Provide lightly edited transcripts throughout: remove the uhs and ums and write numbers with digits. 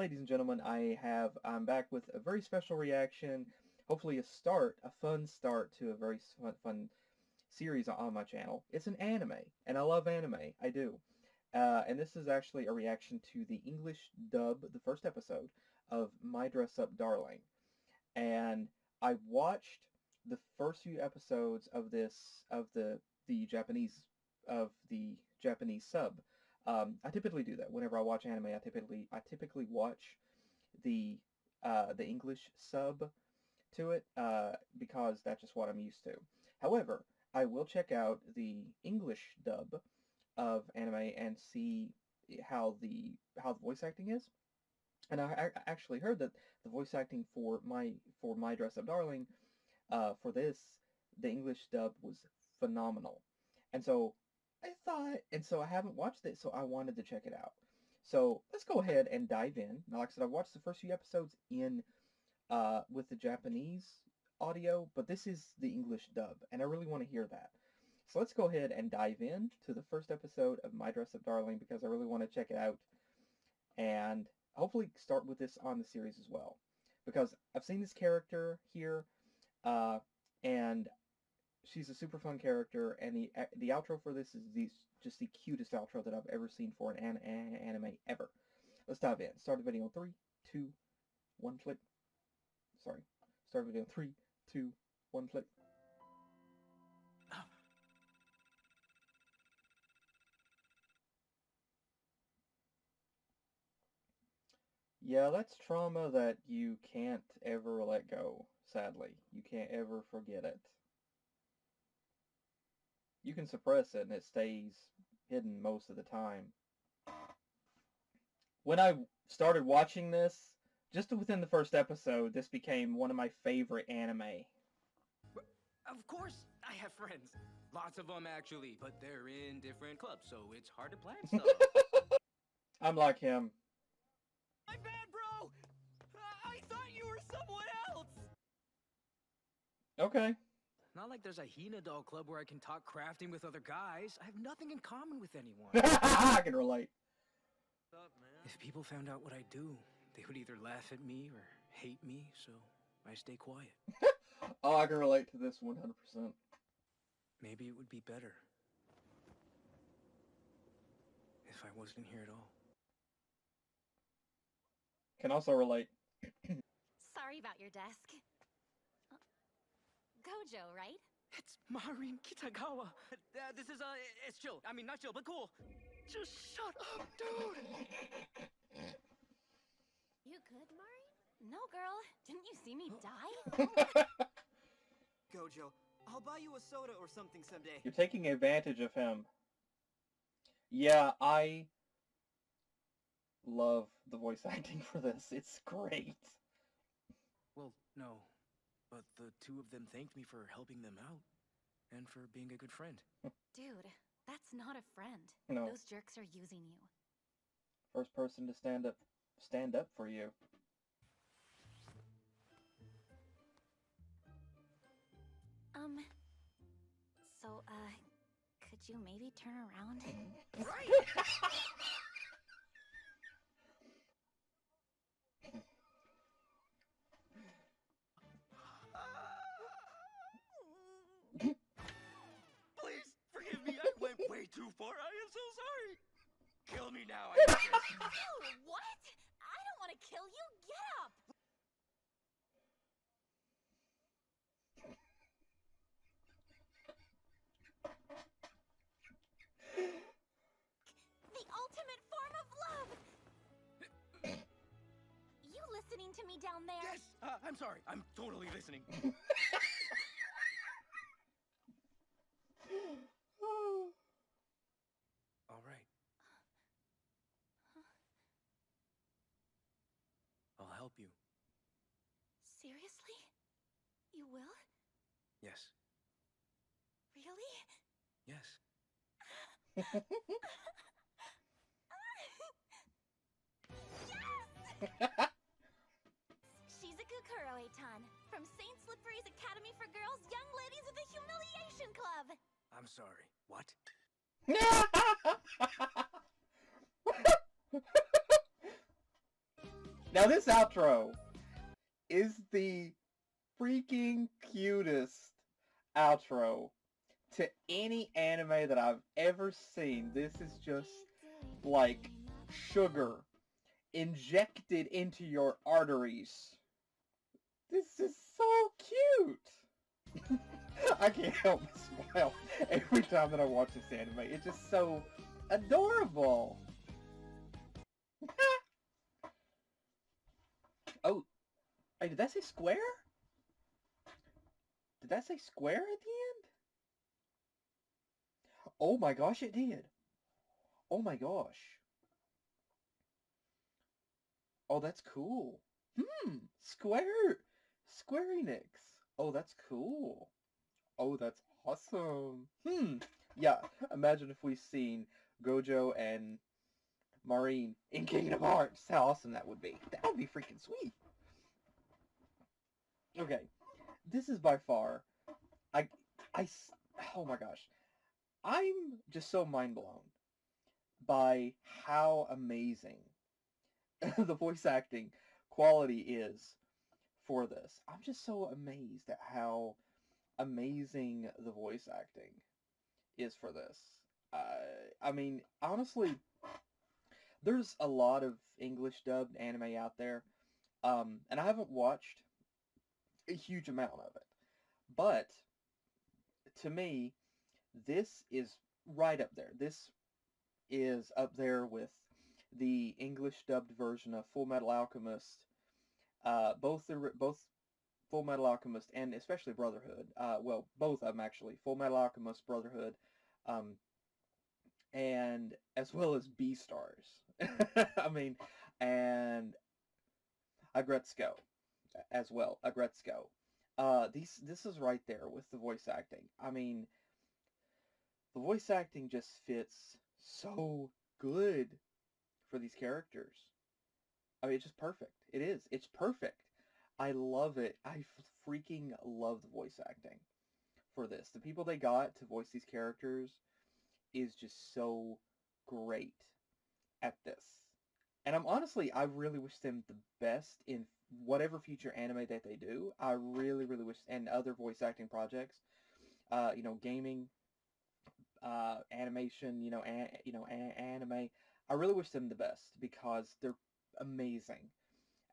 ladies and gentlemen, I'm back with a very special reaction. Hopefully, a fun start to a very fun series on my channel. It's an anime, and I love anime. I do. And this is actually a reaction to the English dub, the first episode of My Dress Up Darling. And I watched the first few episodes of the Japanese sub. I typically do that whenever I watch anime. I typically watch the the English sub to it because that's just what I'm used to. However, I will check out the English dub of anime and see how the voice acting is. And I actually heard that the voice acting for My Dress Up Darling for the English dub was phenomenal. And so I haven't watched it, so I wanted to check it out. So let's go ahead and dive in. Now, like I said, I watched the first few episodes in with the Japanese audio, but this is the English dub, and I really want to hear that. So let's go ahead and dive in to the first episode of My Dress Up Darling because I really want to check it out and hopefully start with this on the series as well. Because I've seen this character here, and she's a super fun character, and the outro for this is just the cutest outro that I've ever seen for an anime ever. Let's dive in. Start the video in 3, 2, 1, click. Sorry. Start video in 3, 2, 1, click. Yeah, that's trauma that you can't ever let go, sadly. You can't ever forget it. You can suppress it and it stays hidden most of the time. When I started watching this, just within the first episode, this became one of my favorite anime. Of course, I have friends. Lots of them, actually, but they're in different clubs, so it's hard to plan stuff. I'm like him. My bad, bro! I thought you were someone else! Okay. Not like there's a Hina doll club where I can talk crafting with other guys. I have nothing in common with anyone. I can relate. What's up, man? If people found out what I do, they would either laugh at me or hate me, so I stay quiet. Oh, I can relate to this 100%. Maybe it would be better if I wasn't here at all. Can also relate. Sorry about your desk. Gojo, right? It's Marin Kitagawa. This is, it's chill. I mean, not chill, but cool. Just shut up, dude. You good, Marin? No, girl. Didn't you see me die? Gojo, I'll buy you a soda or something someday. You're taking advantage of him. Yeah, I love the voice acting for this. It's great. Well, no. But the two of them thanked me for helping them out. And for being a good friend. Dude, that's not a friend. No. Those jerks are using you. First person to stand up for you. So, could you maybe turn around? Right! Please, forgive me. I went way too far. I am so sorry. Kill me now. Ew, what? I don't want to kill you. Get up! The ultimate form of love! You listening to me down there? Yes, I'm sorry. I'm totally listening. All right. I'll help you. Seriously? You will? Yes. Really? Yes. Yes! Shizuku Kuroe-tan, from Saint Slippery's Academy for Girls Young Ladies of the Humiliation Club. I'm sorry. What? Now this outro is the freaking cutest outro to any anime that I've ever seen. This is just like sugar injected into your arteries. This is so cute. I can't help but smile every time that I watch this anime. It's just so adorable. Oh, hey, did that say square? Did that say square at the end? Oh my gosh, it did. Oh my gosh. Oh, that's cool. Square Enix. Oh, that's cool. Oh, that's awesome. Yeah, imagine if we've seen Gojo and Marine in Kingdom Hearts. How awesome that would be. That would be freaking sweet. Okay, this is by far, I, oh my gosh. I'm just so mind blown by how amazing the voice acting quality is for this. I'm just so amazed at how amazing the voice acting is for this. I mean, honestly, there's a lot of English dubbed anime out there, and I haven't watched a huge amount of it. But to me, this is right up there. This is up there with the English dubbed version of Full Metal Alchemist. Both Full Metal Alchemist and especially Brotherhood. Well, both of them actually. Full Metal Alchemist, Brotherhood, um, and as well as Beastars. I mean, and Agretzko as well. Agretzko. This is right there with the voice acting. I mean, the voice acting just fits so good for these characters. I mean, it's just perfect. It is. It's perfect. I love it. I freaking love the voice acting for this. The people they got to voice these characters is just so great at this. And I really wish them the best in whatever future anime that they do. I really, really wish, and other voice acting projects, gaming, animation, anime. I really wish them the best because they're amazing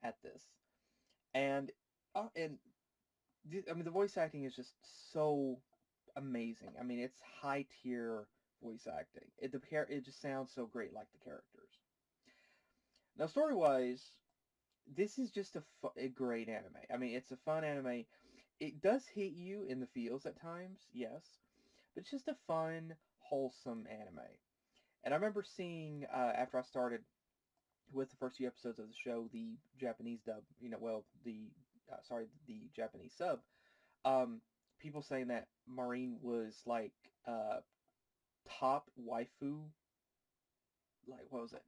at this. And I mean, the voice acting is just so amazing. I mean, it's high tier voice acting. It just sounds so great like the characters. Now, story wise, this is just a great anime. I mean, it's a fun anime. It does hit you in the feels at times, yes, but it's just a fun, wholesome anime. And I remember seeing after I started with the first few episodes of the show, the Japanese dub, the Japanese sub, people saying that Marine was like top waifu, like what was it,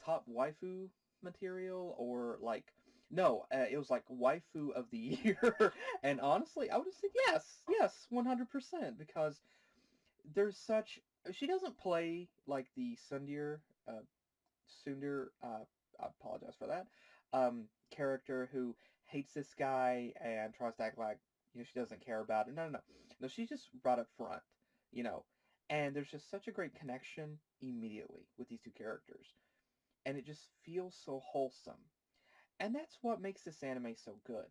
top waifu material, or like no, it was like waifu of the year, and honestly, I would have said yes, 100%, because there's such she doesn't play like the Sundar, I apologize for that, character who hates this guy and tries to act like, she doesn't care about it. No, no, no. No, she's just brought up front, you know. And there's just such a great connection immediately with these two characters. And it just feels so wholesome. And that's what makes this anime so good.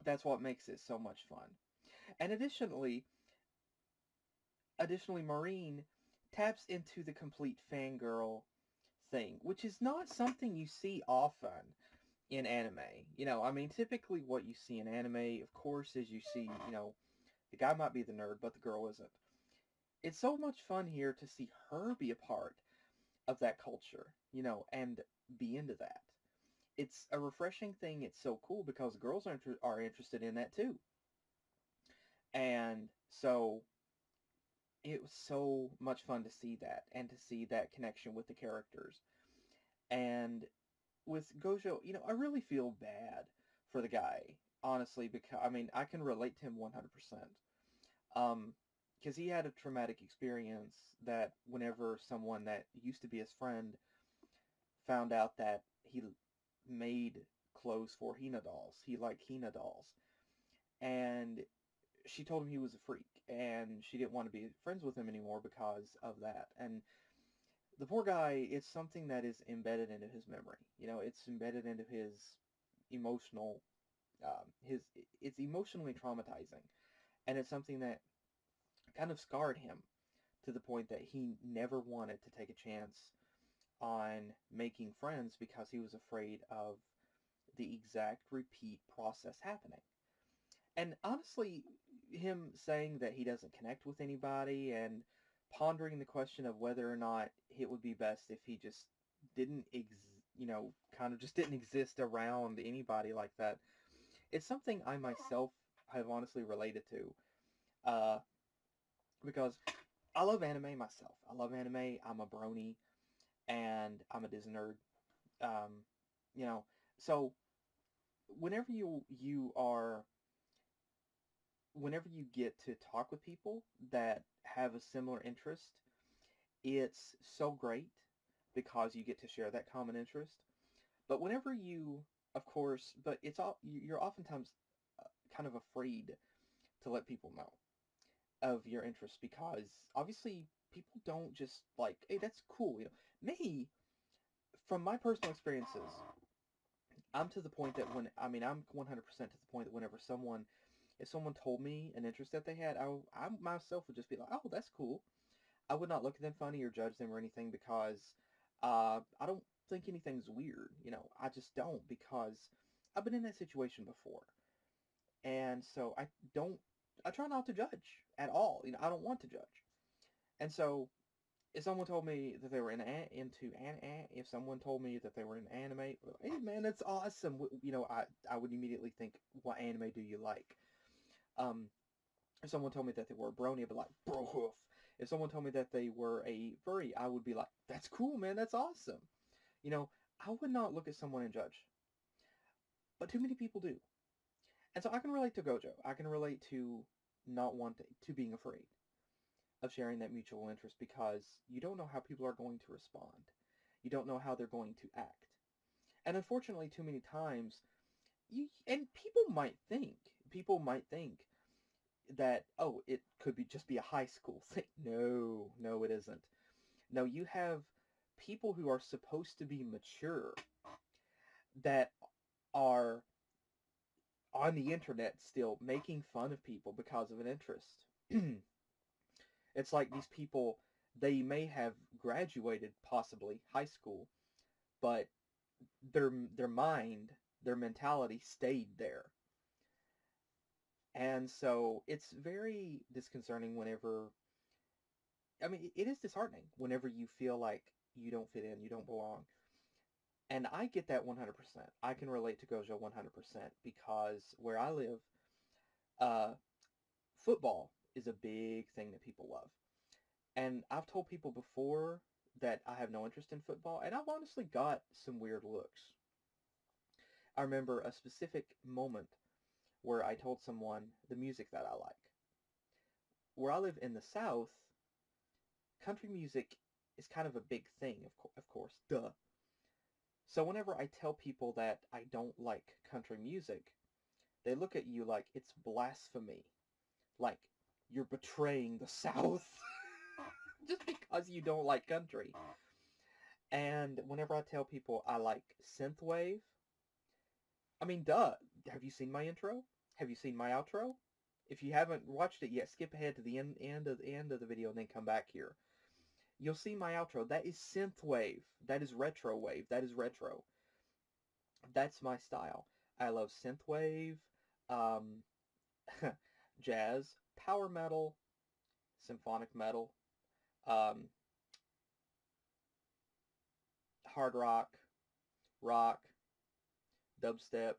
That's what makes it so much fun. And additionally, Maureen taps into the complete fangirl thing, which is not something you see often in anime. I mean, typically what you see in anime, of course, is you see, the guy might be the nerd, but the girl isn't. It's so much fun here to see her be a part of that culture, and be into that. It's a refreshing thing. It's so cool because girls are interested in that too. And so it was so much fun to see that and to see that connection with the characters. And with Gojo, I really feel bad for the guy, honestly, because I mean, I can relate to him 100%. Because he had a traumatic experience that whenever someone that used to be his friend found out that made clothes for Hina dolls. He liked Hina dolls. And she told him he was a freak, and she didn't want to be friends with him anymore because of that. And the poor guy, it's something that is embedded into his memory. You know, it's embedded into his emotional, his, it's emotionally traumatizing. And it's something that kind of scarred him to the point that he never wanted to take a chance on making friends because he was afraid of the exact repeat process happening. And honestly, him saying that he doesn't connect with anybody and pondering the question of whether or not it would be best if he just didn't, kind of just didn't exist around anybody like that. It's something I myself have honestly related to, uh, because I love anime myself. I love anime. I'm a brony, and I'm a Disney nerd. Um, you know, so whenever whenever you get to talk with people that have a similar interest, it's so great because you get to share that common interest. But whenever you, of course, but it's all you're oftentimes kind of afraid to let people know of your interest because obviously people don't just like, hey, that's cool. Me, from my personal experiences, I'm to the point that I'm 100% to the point that whenever if someone told me an interest that they had, I myself would just be like, oh, that's cool. I would not look at them funny or judge them or anything because I don't think anything's weird. I just don't because I've been in that situation before. And so I try not to judge at all. I don't want to judge. And so if someone told me that they were if someone told me that they were in anime, hey man, that's awesome. I would immediately think, what anime do you like? Um, if someone told me that they were a brony, I'd be like, bro hoof. If someone told me that they were a furry, I would be like, that's cool, man, that's awesome. I would not look at someone and judge. But too many people do. And so I can relate to Gojo. I can relate to not wanting to being afraid of sharing that mutual interest because you don't know how people are going to respond. You don't know how they're going to act. And unfortunately, too many times, people might think that, oh, it could just be a high school thing. No, no, it isn't. No, you have people who are supposed to be mature that are on the internet still making fun of people because of an interest. It's like these people, they may have graduated possibly high school, but their mind, their mentality stayed there. And so it's very disconcerting whenever, it is disheartening whenever you feel like you don't fit in, you don't belong. And I get that 100%. I can relate to Gojo 100% because where I live, uh, football is a big thing that people love. And I've told people before that I have no interest in football, and I've honestly got some weird looks. I remember a specific moment where I told someone the music that I like. Where I live in the South, country music is kind of a big thing, of course, duh. So whenever I tell people that I don't like country music, they look at you like it's blasphemy. Like you're betraying the South just because you don't like country. And whenever I tell people I like synthwave, duh. Have you seen my intro? Have you seen my outro? If you haven't watched it yet, skip ahead to the end of the video and then come back here. You'll see my outro. That is synthwave. That is retro wave. That is retro. That's my style. I love synthwave, um, jazz, power metal, symphonic metal, um, hard rock, dubstep,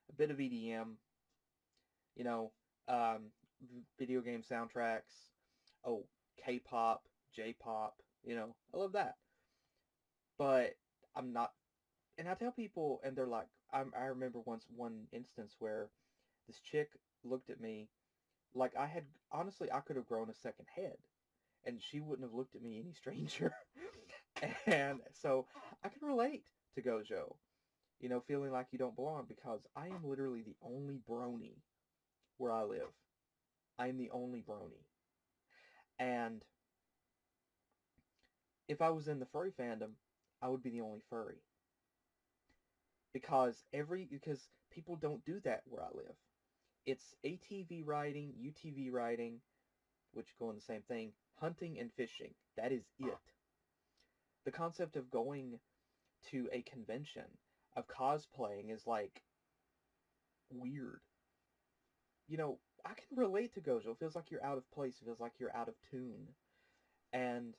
a bit of EDM, you know, um, video game soundtracks, oh, K-pop, J-pop, I love that. But I'm not, and I tell people, and they're like, I remember one instance where this chick looked at me like honestly, I could have grown a second head, and she wouldn't have looked at me any stranger. And so I can relate to Gojo You know, feeling like you don't belong, because I am literally the only brony where I live. I am the only brony. And if I was in the furry fandom, I would be the only furry. Because people don't do that where I live. It's ATV riding, UTV riding, which go in the same thing, hunting and fishing. That is it. The concept of going to a convention, of cosplaying, is like weird. You know, I can relate to Gojo. It feels like you're out of place. It feels like you're out of tune. And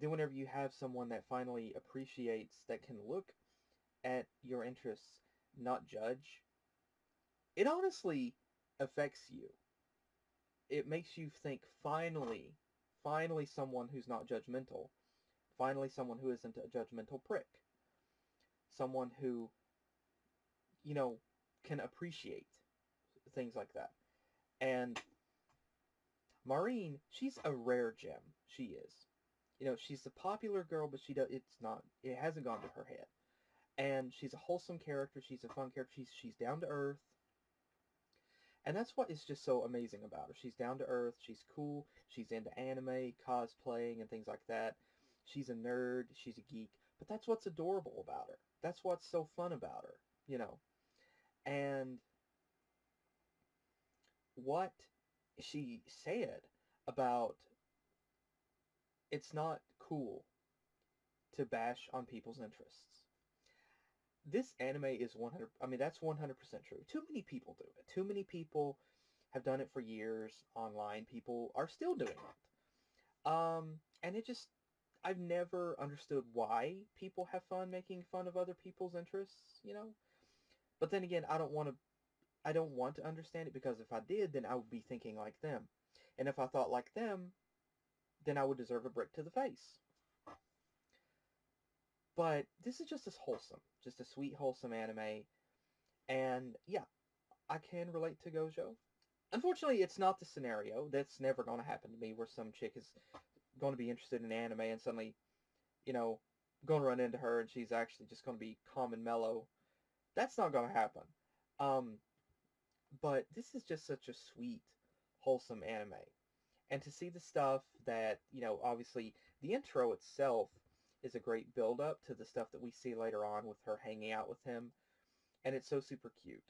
then whenever you have someone that finally appreciates, that can look at your interests, not judge, it honestly affects you. It makes you think, finally someone who's not judgmental. Finally someone who isn't a judgmental prick. Someone who, you know, can appreciate things like that. And Maureen, she's a rare gem. She is. You know, she's the popular girl, but it hasn't gone to her head. And she's a wholesome character. She's a fun character. She's down to earth. And that's what is just so amazing about her. She's down to earth. She's cool. She's into anime, cosplaying, and things like that. She's a nerd. She's a geek. But that's what's adorable about her. That's what's so fun about her, you know. And what she said about it's not cool to bash on people's interests. This anime is 100, I mean, that's 100% true. Too many people do it. Too many people have done it for years online. People are still doing it. And it just, I've never understood why people have fun making fun of other people's interests, you know? But then again, I don't want to understand it, because if I did, then I would be thinking like them. And if I thought like them, then I would deserve a brick to the face. But this is just as wholesome. Just a sweet, wholesome anime. And yeah, I can relate to Gojo. Unfortunately, it's not the scenario. That's never going to happen to me, where some chick is going to be interested in anime and suddenly, you know, going to run into her and she's actually just going to be calm and mellow. That's not going to happen. But this is just such a sweet, wholesome anime. And to see the stuff that, you know, obviously the intro itself is a great build-up to the stuff that we see later on with her hanging out with him. And it's so super cute.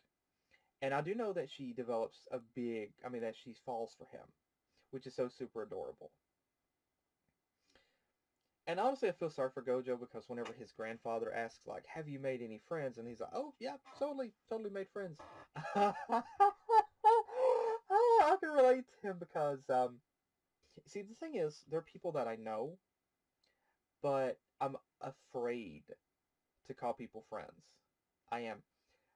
And I do know that she develops that she falls for him, which is so super adorable. And honestly, I feel sorry for Gojo, because whenever his grandfather asks, like, have you made any friends? And he's like, oh, yeah, totally made friends. I can relate to him because, see, the thing is, there are people that I know, but I'm afraid to call people friends. I am.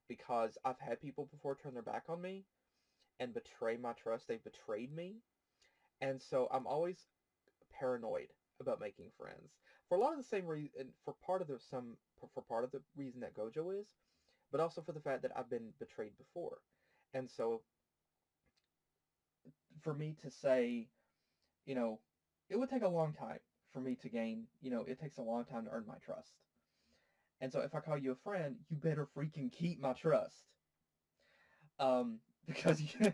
Because I've had people before turn their back on me and betray my trust. They've betrayed me. And so I'm always paranoid about making friends. For a lot of the same reason, for part of the reason that Gojo is, but also for the fact that I've been betrayed before. And so for me to say, you know, it would take a long time for me to gain, you know, it takes a long time to earn my trust. And so if I call you a friend, you better freaking keep my trust. Because if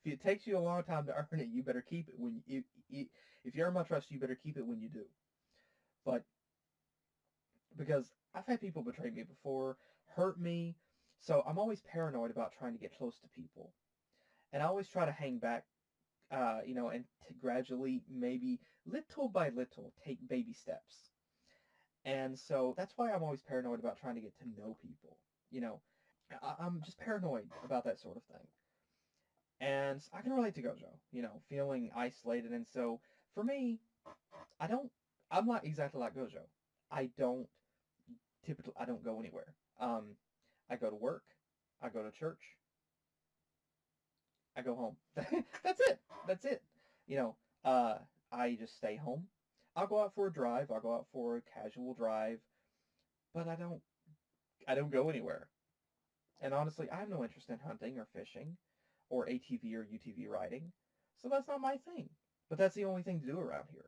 it takes you a long time to earn it, you better keep it if you earn my trust, you better keep it when you do. But because I've had people betray me before, hurt me, so I'm always paranoid about trying to get close to people. And I always try to hang back, you know, and to gradually, maybe little by little, take baby steps. And so that's why I'm always paranoid about trying to get to know people, you know. I'm just paranoid about that sort of thing. And I can relate to Gojo, you know, feeling isolated. And so for me, I'm not exactly like Gojo. I don't go anywhere. I go to work, I go to church, I go home. That's it. You know, I just stay home. I'll go out for a drive, I'll go out for a casual drive, but I don't go anywhere. And honestly, I have no interest in hunting or fishing or ATV or UTV riding, so that's not my thing. But that's the only thing to do around here.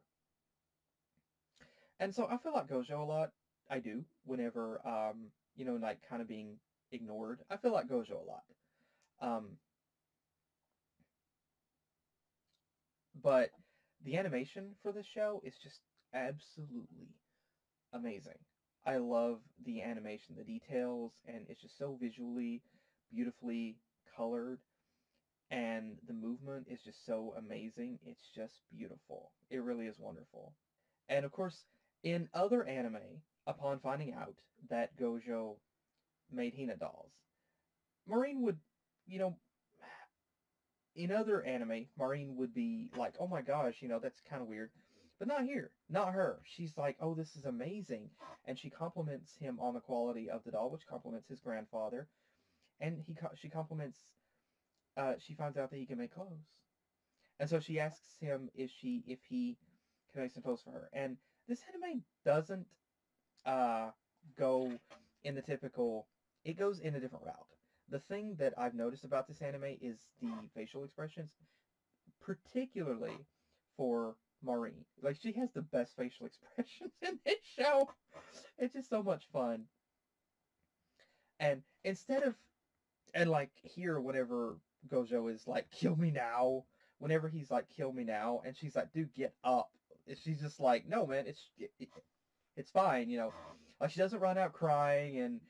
And so I feel like Gojo a lot. I do whenever like kind of being ignored. I feel like Gojo a lot. Um, but the animation for this show is just absolutely amazing. I love the animation, the details, and it's just so visually, beautifully colored, and the movement is just so amazing. It's just beautiful. It really is wonderful. And of course, in other anime, upon finding out that Gojo made Hina dolls, Maureen would, you know, in other anime, Maureen would be like, oh my gosh, that's kind of weird. But not here, not her. She's like, oh, this is amazing. And she compliments him on the quality of the doll, which compliments his grandfather. And she compliments, she finds out that he can make clothes. And so she asks him if he can make some clothes for her. And this anime doesn't uh, go in the typical, it goes in a different route. The thing that I've noticed about this anime is the facial expressions, particularly for Maureen. Like, she has the best facial expressions in this show. It's just so much fun. And like here, whenever Gojo is like, kill me now, whenever he's like, kill me now, and she's like, dude, get up. She's just like, no, man, it's fine, Like, she doesn't run out crying, and,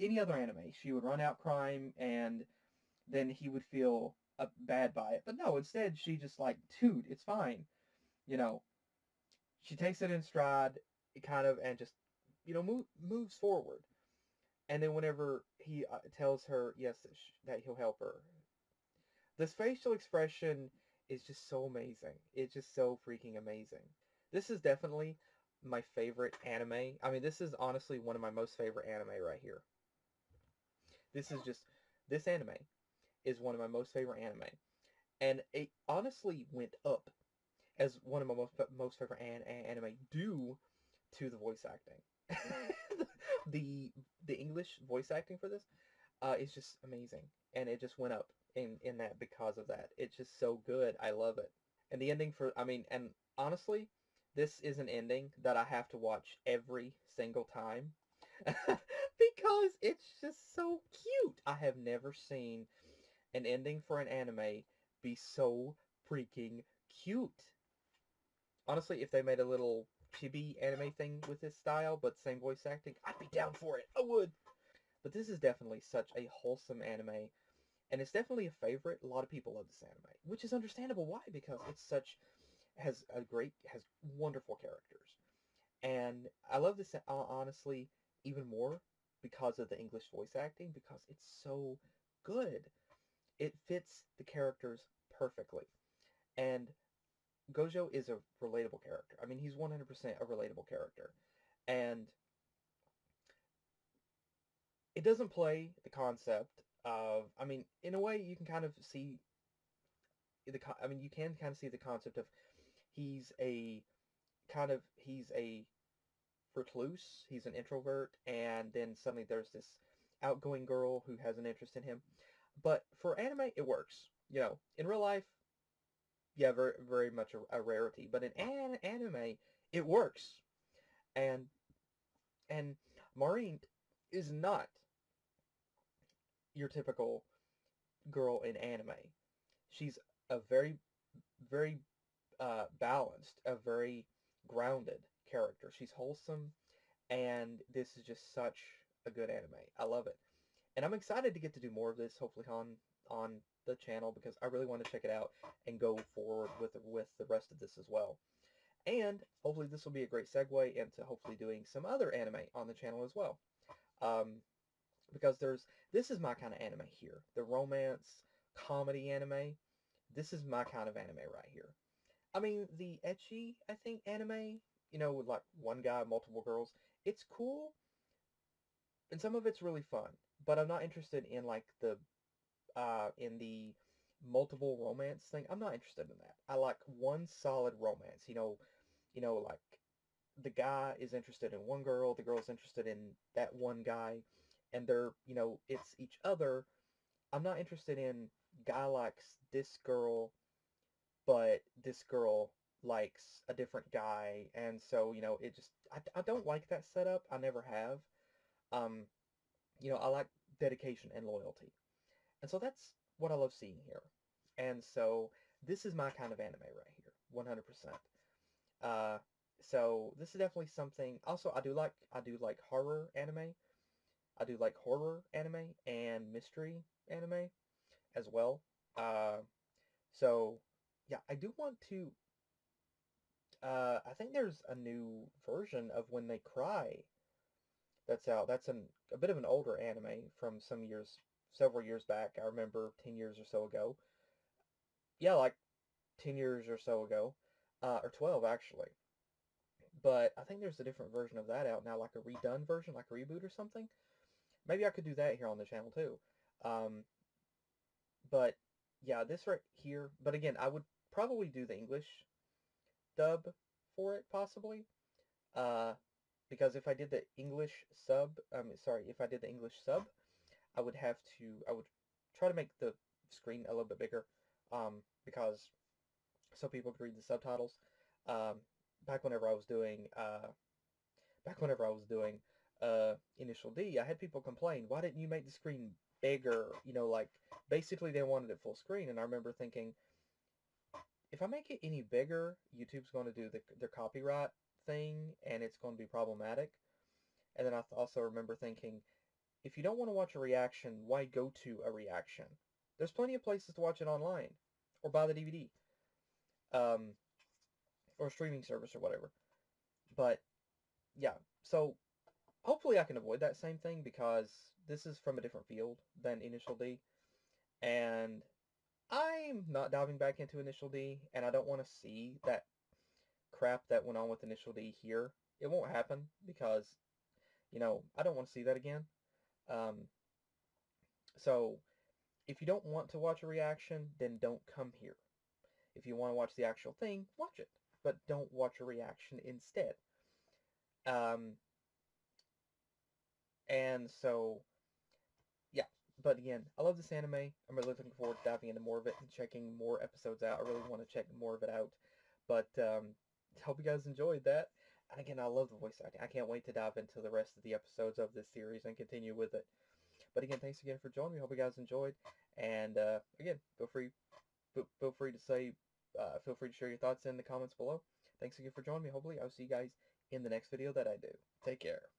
any other anime, she would run out crying, and then he would feel bad by it. But no, instead, she just like, dude, it's fine. You know, she takes it in stride, kind of, and just, moves forward. And then whenever he tells her, yes, that he'll help her, this facial expression is just so amazing. It's just so freaking amazing. This is definitely my favorite anime. I mean, this is honestly one of my most favorite anime right here. This anime is one of my most favorite anime. And it honestly went up as one of my most favorite anime due to the voice acting. the English voice acting for this is just amazing, and it just went up in that because of that. It's just so good. I love it. And the ending and honestly, this is an ending that I have to watch every single time because it's just so cute. I have never seen an ending for an anime be so freaking cute. Honestly, if they made a little chibi anime thing with this style, but same voice acting, I'd be down for it. I would. But this is definitely such a wholesome anime, and it's definitely a favorite. A lot of people love this anime, which is understandable. Why? Because has wonderful characters. And I love this honestly even more because of the English voice acting, because it's so good. It fits the characters perfectly. And Gojo is a relatable character. I mean, he's 100% a relatable character. And it doesn't play the concept of, I mean, in a way you can kind of see you can kind of see the concept of he's a recluse, he's an introvert, and then suddenly there's this outgoing girl who has an interest in him. But for anime, it works. In real life, yeah, very, very much a rarity. But in anime, it works. And Maureen is not your typical girl in anime. She's a very, very balanced, a very grounded character. She's wholesome, and this is just such a good anime. I love it. And I'm excited to get to do more of this, hopefully on the channel, because I really want to check it out and go forward with the rest of this as well. And hopefully this will be a great segue into hopefully doing some other anime on the channel as well. Because this is my kind of anime here. The romance, comedy anime. This is my kind of anime right here. I mean, the ecchi, I think, anime, with like one guy, multiple girls, it's cool. And some of it's really fun. But I'm not interested in like in the multiple romance thing. I'm not interested in that. I like one solid romance. Like the guy is interested in one girl, the girl's interested in that one guy, and they're, it's each other. I'm not interested in guy likes this girl, but this girl likes a different guy, and so, it just, I don't like that setup. I never have. Um, I like dedication and loyalty. And so that's what I love seeing here. And so this is my kind of anime right here, 100%. Uh, so this is definitely something. Also, I do like horror anime. I do like horror anime and mystery anime as well. Uh, so yeah, I do want to. I think there's a new version of When They Cry that's out. That's a bit of an older anime from several years back. I remember 10 years or so ago. Yeah, like 10 years or so ago, or 12 actually. But I think there's a different version of that out now, like a redone version, like a reboot or something. Maybe I could do that here on the channel too. Um, but yeah, this right here. But again, I would probably do the English dub for it, possibly. Uh, because if I did the English sub, sorry, if I did the English sub, I would try to make the screen a little bit bigger, because so people could read the subtitles. Um, back whenever I was doing, Initial D, I had people complain, why didn't you make the screen bigger? Like, basically they wanted it full screen, and I remember thinking, if I make it any bigger, YouTube's going to do their copyright thing, and it's going to be problematic. And then I also remember thinking, if you don't want to watch a reaction, why go to a reaction? There's plenty of places to watch it online, or buy the DVD, um, or streaming service or whatever. But yeah, so hopefully I can avoid that same thing, because this is from a different field than Initial D, and I'm not diving back into Initial D, and I don't want to see that crap that went on with Initial D here. It won't happen, because, I don't want to see that again. Um, so if you don't want to watch a reaction, then don't come here. If you want to watch the actual thing, watch it, but don't watch a reaction instead. Um, and so, yeah. But again, I love this anime. I'm really looking forward to diving into more of it and checking more episodes out. I really want to check more of it out. But hope you guys enjoyed that. And again, I love the voice acting. I can't wait to dive into the rest of the episodes of this series and continue with it. But again, thanks again for joining me. Hope you guys enjoyed. And again, feel free to say, feel free to share your thoughts in the comments below. Thanks again for joining me. Hopefully, I'll see you guys in the next video that I do. Take care.